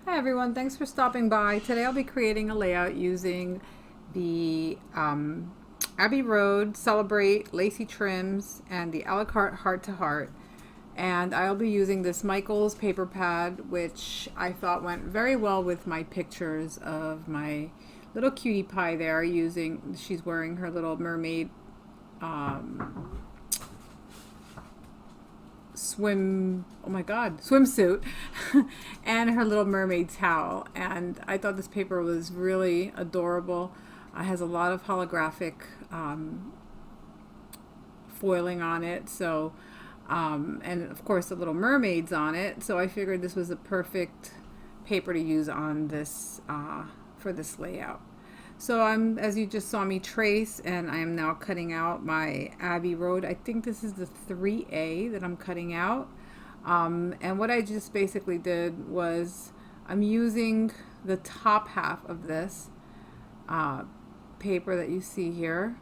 Hi everyone, thanks for stopping by. Today I'll be creating a layout using the Abbey Road Celebrate Lacy Trims and the a la carte Heart to Heart. And I'll be using this Michaels paper pad, which I thought went very well with my pictures of my little cutie pie there she's wearing her little mermaid um, swimsuit and her little mermaid towel. And I thought this paper was really adorable. It has a lot of holographic foiling on it, and of course the little mermaids on it, so I figured this was a perfect paper to use on this for this layout. So as you just saw me trace, and I am now cutting out my Abbey Road. I think this is the 3A that I'm cutting out. And what I just basically did was I'm using the top half of this uh, paper that you see here.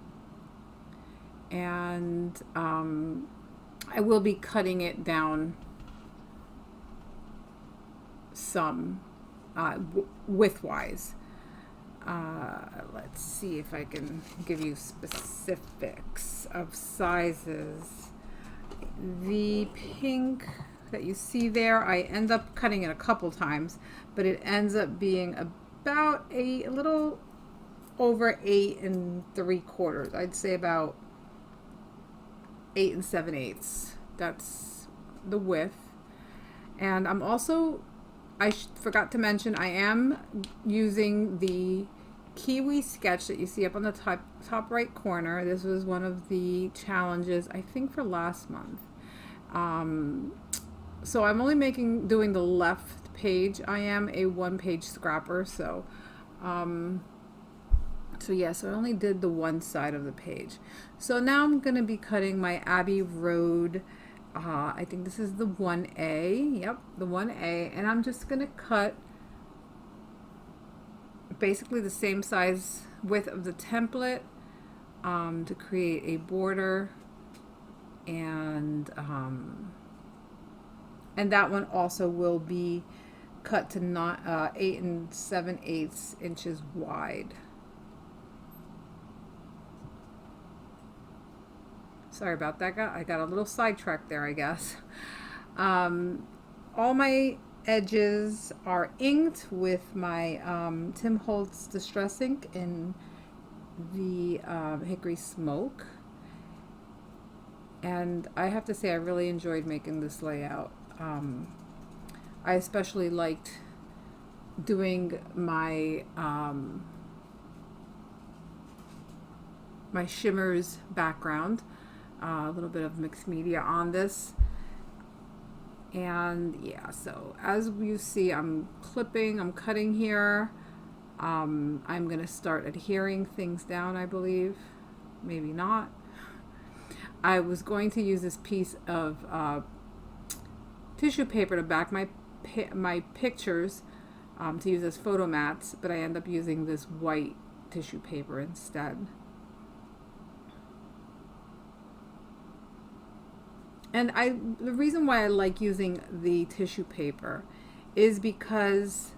And I will be cutting it down some widthwise. Let's see if I can give you specifics of sizes. The pink that you see there, I end up cutting it a couple times, but it ends up being about a little over 8 3/4. I'd say about 8 7/8. That's the width. And I'm also, forgot to mention, I am using the Kiwi sketch that you see up on the top right corner. This was one of the challenges, I think, for last month. So I'm only doing the left page. I am a one-page scrapper, so I only did the one side of the page. So now I'm going to be cutting my Abbey Road. I think this is the 1A. Yep, the 1A. And I'm just going to cut basically the same size width of the template to create a border. And that one also will be cut to not 8 7/8 inches wide. Sorry about that. I got a little sidetracked there, I guess. All my edges are inked with my Tim Holtz Distress ink in the Hickory Smoke. And I have to say I really enjoyed making this layout. I especially liked doing my my shimmers background. A little bit of mixed media on this. And yeah, so as you see, I'm cutting here. I'm going to start adhering things down, I believe. Maybe not. I was going to use this piece of tissue paper to back my pictures to use as photo mats, but I end up using this white tissue paper instead. And the reason why I like using the tissue paper is because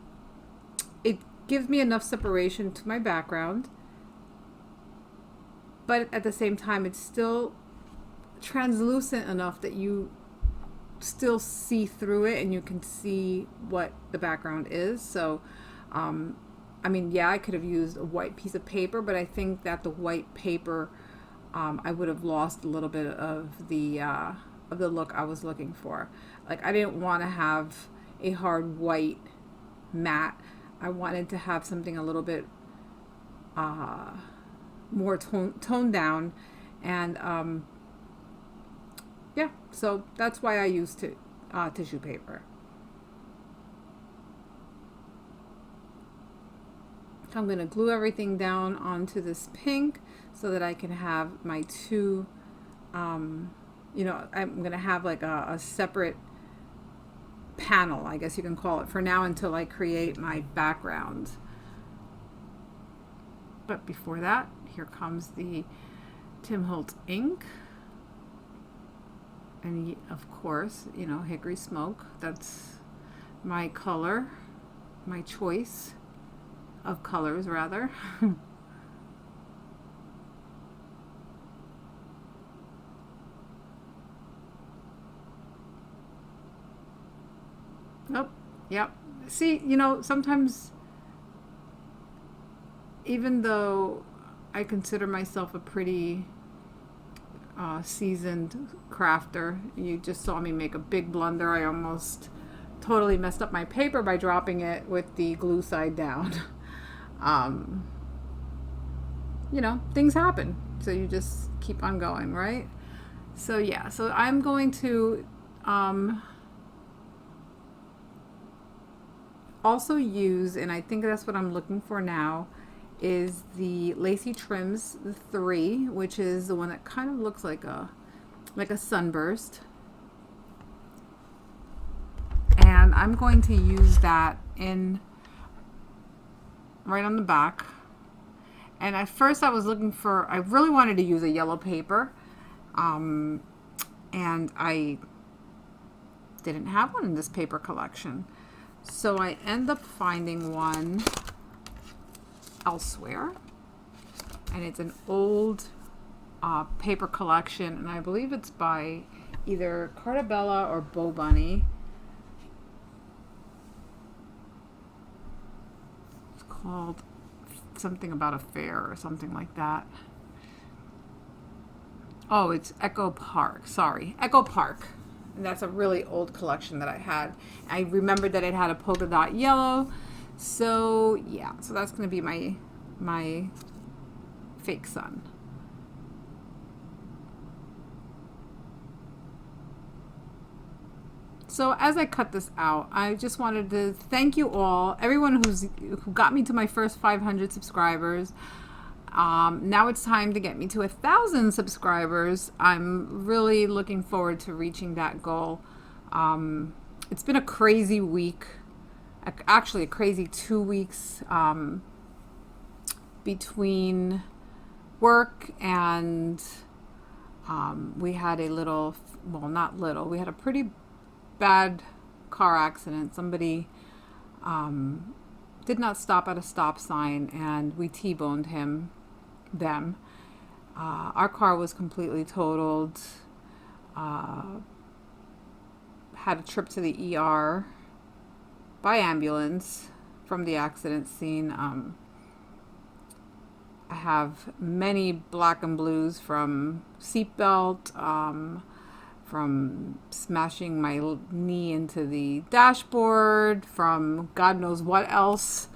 it gives me enough separation to my background, but at the same time it's still translucent enough that you still see through it and you can see what the background is. So I could have used a white piece of paper, but I think that the white paper I would have lost a little bit of the look I was looking for. Like, I didn't want to have a hard white matte. I wanted to have something a little bit more toned down, and so that's why I used tissue paper. I'm going to glue everything down onto this pink so that I can have my two I'm going to have like a separate panel, I guess you can call it, for now until I create my background. But before that, here comes the Tim Holtz ink. And of course, Hickory Smoke, that's my color. my choice of colors rather. Nope. Yep. See, you know, sometimes even though I consider myself a pretty seasoned crafter, you just saw me make a big blunder. I almost totally messed up my paper by dropping it with the glue side down. um, you know, things happen. So you just keep on going, right? So yeah, so I'm going to also use, and I think that's what I'm looking for now, is the Lacy Trims 3, which is the one that kind of looks like a sunburst. And I'm going to use that in right on the back. And at first I was looking for, I really wanted to use a yellow paper. And I didn't have one in this paper collection. So I end up finding one elsewhere. And it's an old paper collection. And I believe it's by either Cartabella or Bo Bunny. It's called something about a fair or something like that. Oh, it's Echo Park. Sorry, Echo Park. And that's a really old collection that I had. I remembered that it had a polka dot yellow. So yeah, so that's going to be my fake sun. So as I cut this out, I just wanted to thank you all, everyone who got me to my first 500 subscribers. Now it's time to get me to 1,000 subscribers. I'm really looking forward to reaching that goal. It's been a crazy week, actually a crazy 2 weeks between work and we had a little, well, not little, we had a pretty bad car accident. Somebody did not stop at a stop sign and we T-boned them. Our car was completely totaled. Had a trip to the ER by ambulance from the accident scene. I have many black and blues from seatbelt, from smashing my knee into the dashboard, from God knows what else.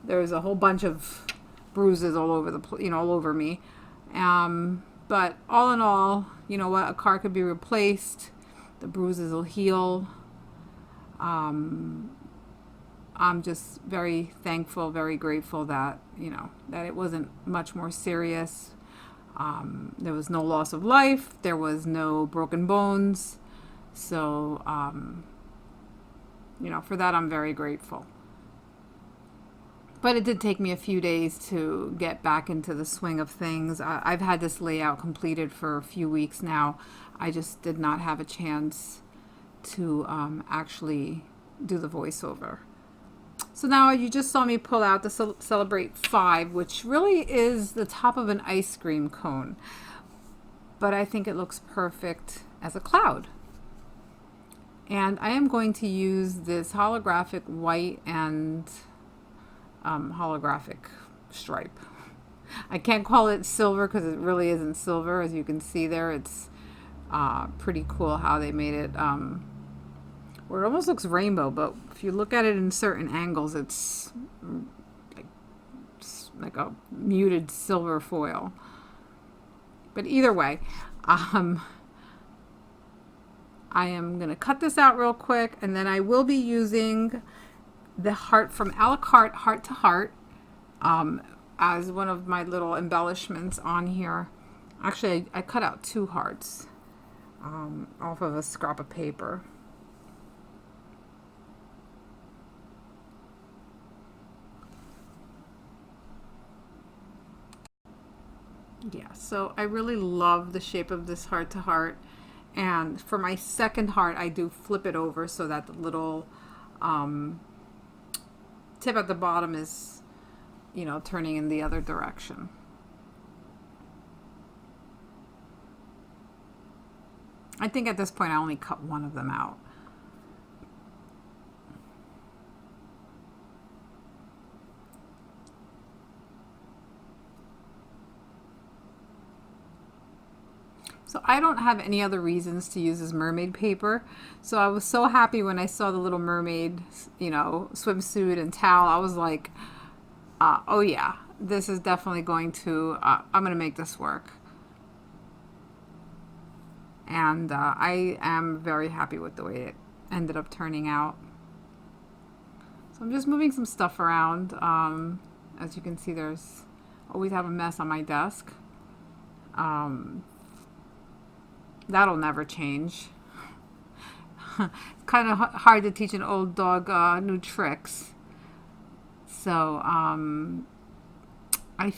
There's a whole bunch of bruises all over all over me. But all in all, you know what? A car could be replaced. The bruises will heal. I'm just very thankful, very grateful that, that it wasn't much more serious. There was no loss of life. There was no broken bones. So, for that, I'm very grateful. But it did take me a few days to get back into the swing of things. I've had this layout completed for a few weeks now. I just did not have a chance to actually do the voiceover. So now you just saw me pull out the Celebrate 5, which really is the top of an ice cream cone. But I think it looks perfect as a cloud. And I am going to use this holographic white and holographic stripe. I can't call it silver because it really isn't silver. As you can see there, it's pretty cool how they made it where it almost looks rainbow, but if you look at it in certain angles, it's like a muted silver foil. But either way, I am going to cut this out real quick, and then I will be using the heart from A La Carte Heart to Heart as one of my little embellishments on here. Actually, I cut out 2 hearts off of a scrap of paper. Yeah, so I really love the shape of this heart to heart. And for my second heart, I do flip it over so that the little tip at the bottom is, you know, turning in the other direction. I think at this point I only cut one of them out. So I don't have any other reasons to use this mermaid paper. So I was so happy when I saw the little mermaid, you know, swimsuit and towel. I was like, oh yeah, this is definitely going to, I'm going to make this work. And I am very happy with the way it ended up turning out. So I'm just moving some stuff around. As you can see, there's always have a mess on my desk. That'll never change. It's kind of hard to teach an old dog new tricks. So I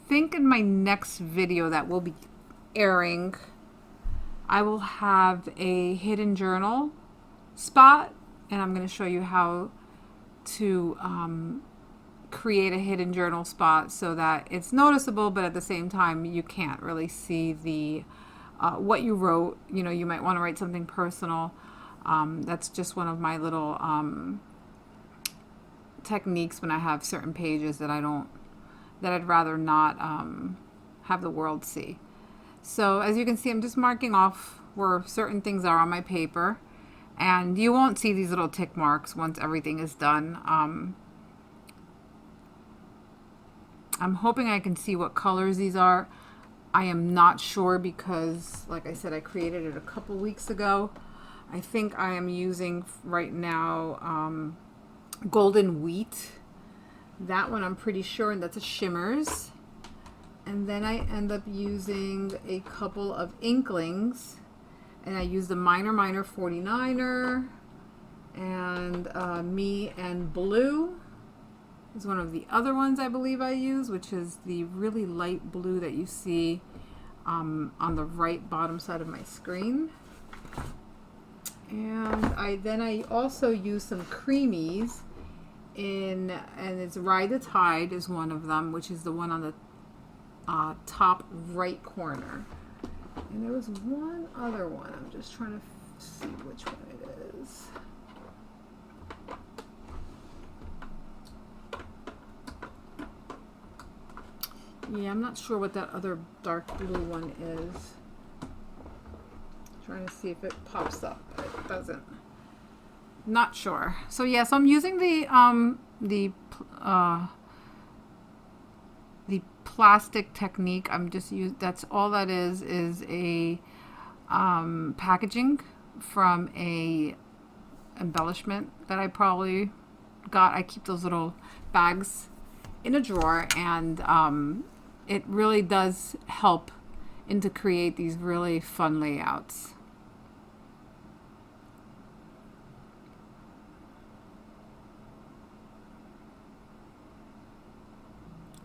think in my next video that will be airing, I will have a hidden journal spot, and I'm going to show you how to create a hidden journal spot so that it's noticeable, but at the same time you can't really see the what you wrote. You know, you might want to write something personal. That's just one of my little techniques when I have certain pages that I'd rather not have the world see. So as you can see, I'm just marking off where certain things are on my paper, and you won't see these little tick marks once everything is done. I'm hoping I can see what colors these are. I am not sure because, like I said, I created it a couple weeks ago. I think I am using right now Golden Wheat. That one I'm pretty sure, and that's a shimmers. And then I end up using a couple of Inklings, and I use the Minor 49er, and Me and Blue is one of the other ones I believe I use, which is the really light blue that you see on the right bottom side of my screen. And I also use some creamies and it's Ride the Tide is one of them, which is the one on the top right corner. And there was one other one. I'm just trying to see which one it is. Yeah, I'm not sure what that other dark blue one is. Trying to see if it pops up, but it doesn't. Not sure. So yeah, so I'm using the plastic technique. That's all that is a packaging from a embellishment that I probably got. I keep those little bags in a drawer, and it really does help to create these really fun layouts.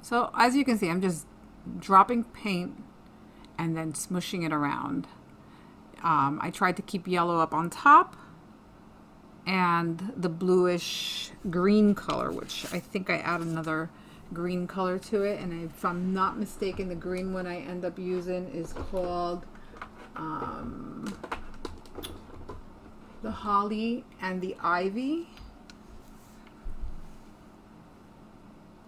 So as you can see, I'm just dropping paint and then smushing it around. I tried to keep yellow up on top and the bluish green color, which I think I add another green color to it. And if I'm not mistaken, the green one I end up using is called the Holly and the Ivy.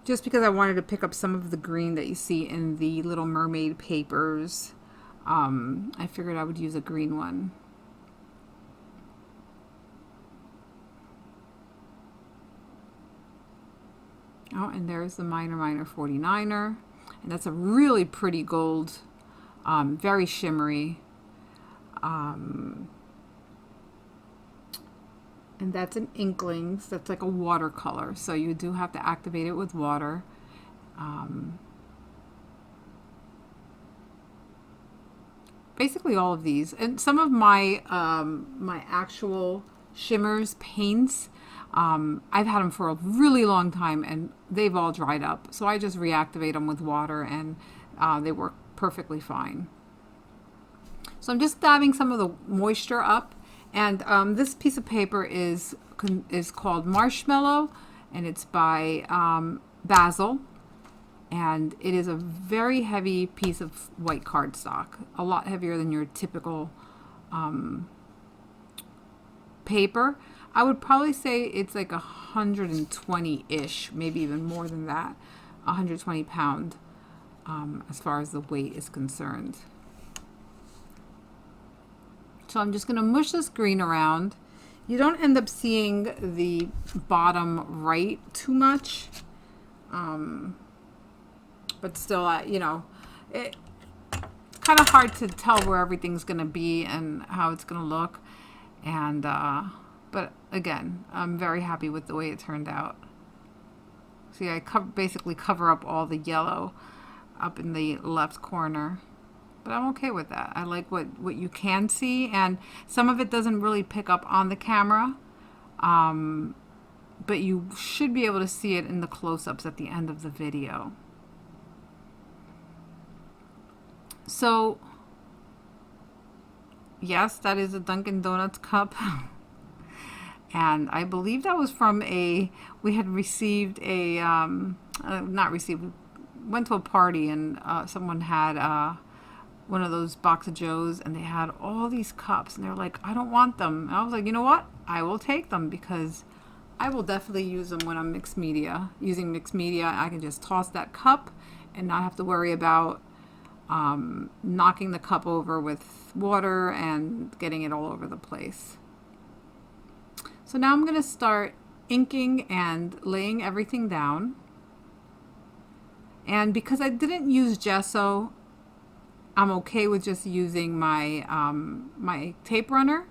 Just because I wanted to pick up some of the green that you see in the Little Mermaid papers, I figured I would use a green one. Oh, and there's the Minor 49er, and that's a really pretty gold, very shimmery. And that's an Inklings. That's like a watercolor, so you do have to activate it with water. Basically all of these, and some of my my actual shimmers paints, I've had them for a really long time and they've all dried up, so I just reactivate them with water, and they work perfectly fine. So I'm just dabbing some of the moisture up. And this piece of paper is called Marshmallow, and it's by Basil, and it is a very heavy piece of white cardstock, a lot heavier than your typical paper. I would probably say it's like 120-ish, maybe even more than that, 120 pound as far as the weight is concerned. So I'm just going to mush this green around. You don't end up seeing the bottom right too much, but still, it's kind of hard to tell where everything's going to be and how it's going to look. And but again, I'm very happy with the way it turned out. See, I basically cover up all the yellow up in the left corner. But I'm okay with that. I like what you can see, and some of it doesn't really pick up on the camera, but you should be able to see it in the close-ups at the end of the video. So, yes, that is a Dunkin' Donuts cup. And I believe that was from we had received not received, we went to a party and someone had one of those box of Joes, and they had all these cups, and they're like, I don't want them. And I was like, you know what? I will take them, because I will definitely use them when I'm using mixed media. I can just toss that cup and not have to worry about knocking the cup over with water and getting it all over the place. So now I'm going to start inking and laying everything down. And because I didn't use gesso, I'm okay with just using my my tape runner.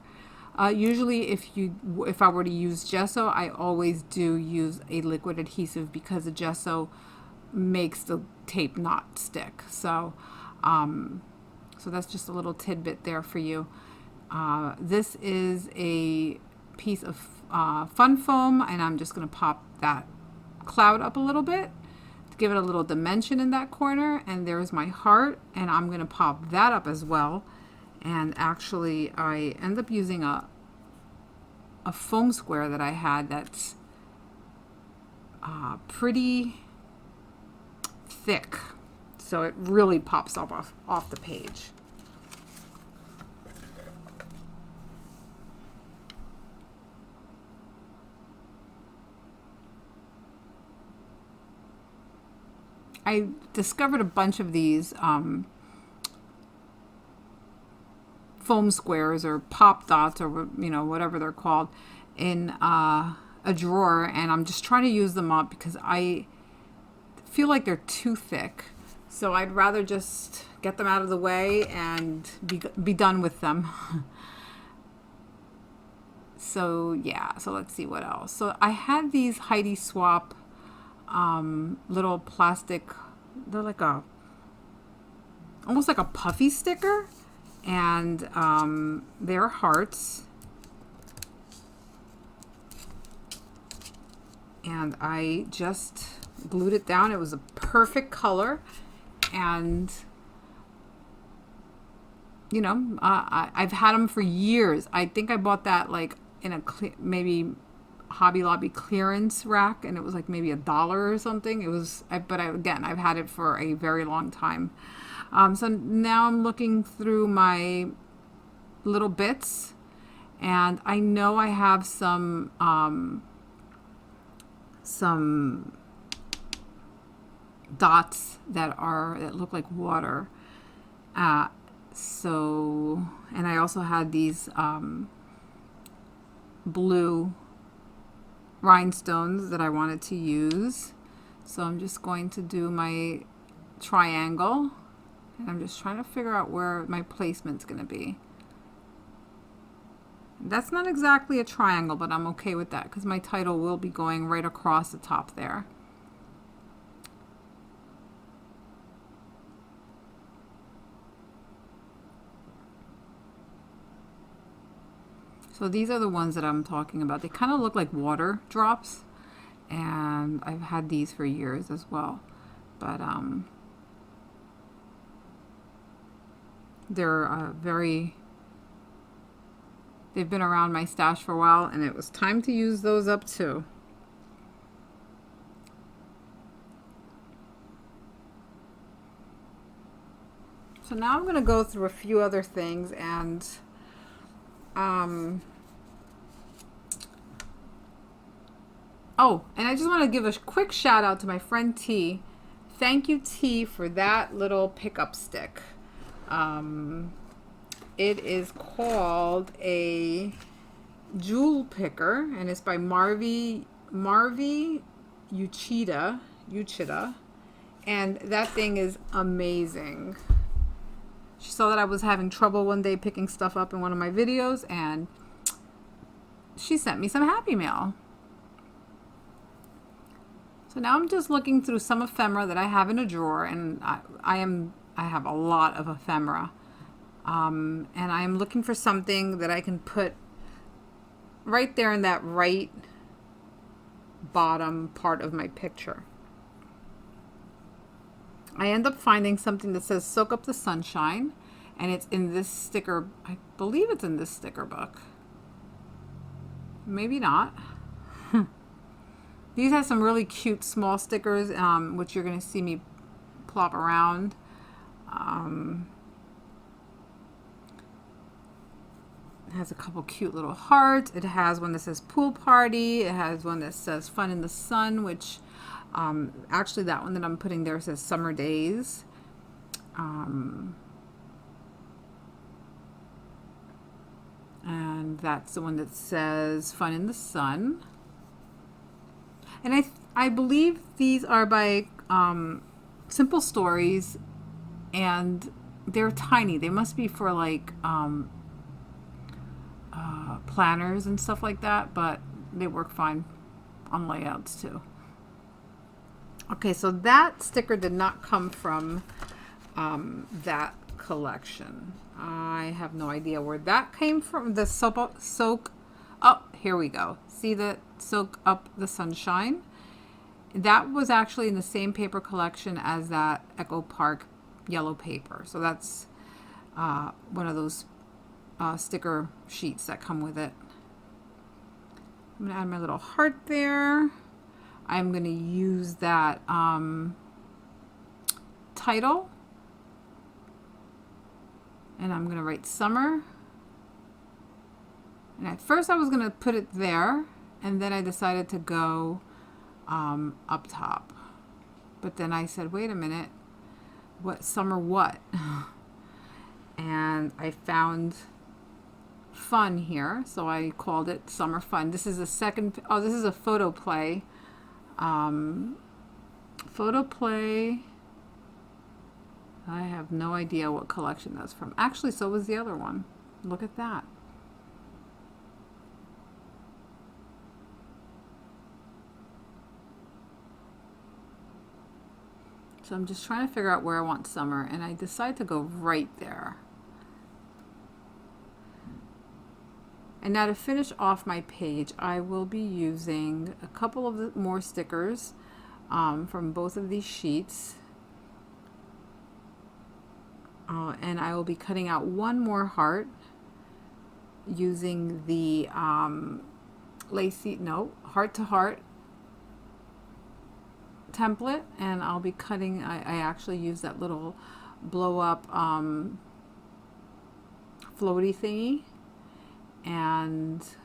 Usually if I were to use gesso, I always do use a liquid adhesive, because the gesso makes the tape not stick. So so that's just a little tidbit there for you. This is a piece of fun foam, and I'm just going to pop that cloud up a little bit, give it a little dimension in that corner, and there's my heart, and I'm going to pop that up as well. And actually I end up using a foam square that I had that's pretty thick, so it really pops up off the page. I discovered a bunch of these foam squares or pop dots, or whatever they're called, in a drawer, and I'm just trying to use them up because I feel like they're too thick. So I'd rather just get them out of the way and be done with them. So yeah, so let's see what else. So I had these Heidi Swap little plastic, they're like almost like a puffy sticker, and they're hearts, and I just glued it down. It was a perfect color, and I've had them for years. I think I bought that like in a maybe Hobby Lobby clearance rack, and it was like maybe $1 or something. It was, again, I've had it for a very long time. So now I'm looking through my little bits, and I know I have some dots that look like water. So, and I also had these blue rhinestones that I wanted to use. So I'm just going to do my triangle, and I'm just trying to figure out where my placement's going to be. That's not exactly a triangle, but I'm okay with that because my title will be going right across the top there. So these are the ones that I'm talking about. They kind of look like water drops, and I've had these for years as well. But they're they've been around my stash for a while, and it was time to use those up too. So now I'm going to go through a few other things, and oh, and I just want to give a quick shout out to my friend T. Thank you, T, for that little pickup stick. It is called a jewel picker, and it's by Marvi Uchida, and that thing is amazing. She saw that I was having trouble one day picking stuff up in one of my videos, and she sent me some Happy Mail. So now I'm just looking through some ephemera that I have in a drawer, and I have a lot of ephemera, and I am looking for something that I can put right there in that right bottom part of my picture. I end up finding something that says soak up the sunshine, and it's in this sticker. I believe it's in this sticker book. Maybe not. These have some really cute small stickers, which you're going to see me plop around. It has a couple cute little hearts. It has one that says pool party. It has one that says fun in the sun, which actually that one that I'm putting there says summer days. And that's the one that says fun in the sun. And I believe these are by Simple Stories, and they're tiny. They must be for like planners and stuff like that, but they work fine on layouts too. Okay, so that sticker did not come from that collection. I have no idea where that came from. The soak. Oh, here we go. See the soak up the sunshine? That was actually in the same paper collection as that Echo Park yellow paper. So that's one of those sticker sheets that come with it. I'm going to add my little heart there. I'm going to use that title. And I'm going to write summer. And at first I was going to put it there, and then I decided to go up top. But then I said, wait a minute, what summer what? And I found fun here, so I called it Summer Fun. This is a second, oh, this is a photo play. Photo play. I have no idea what collection that's from. Actually, so was the other one. Look at that. So I'm just trying to figure out where I want summer, and I decide to go right there. And now to finish off my page, I will be using a couple of more stickers from both of these sheets. And I will be cutting out one more heart using the heart to heart template, and I'll be cutting, I actually use that little blow up floaty thingy, and as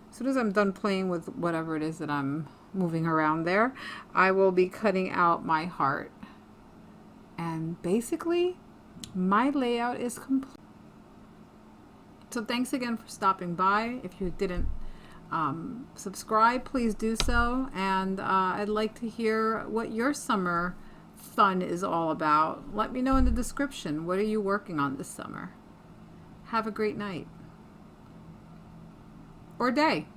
soon as I'm done playing with whatever it is that I'm moving around there, I will be cutting out my heart. And basically, my layout is complete. So thanks again for stopping by. If you didn't subscribe, please do so. And I'd like to hear what your summer fun is all about. Let me know in the description. What are you working on this summer? Have a great night. Or day.